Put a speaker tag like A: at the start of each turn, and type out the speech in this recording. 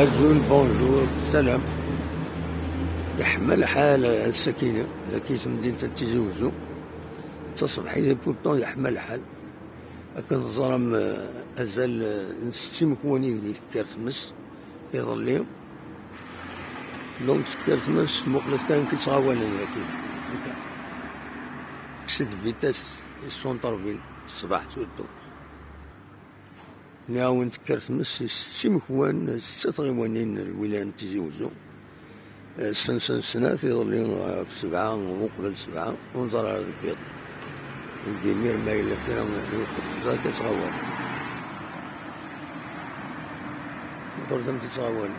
A: غازول بونجور سلام. يحمل حال السكينة إذا كيت مدينة تيزي وزو تصبحي بوطون يحمل حال. لكن الظلام أزال نستي مكونين ديال كارتمس يظليهم لون كارتمس مخلص كان كيتغاوانا لكن كسد فيتاس السونتر فيل الصباح تودو نعاون كارتمس ستي مكوان ستة تغيوانين الولاية تيزي وزو سنات يظلين في 7 ومقبل 7 ونظر على ذكير الدمير ما إلا كان زاد كتغوان نظر تم كتغوان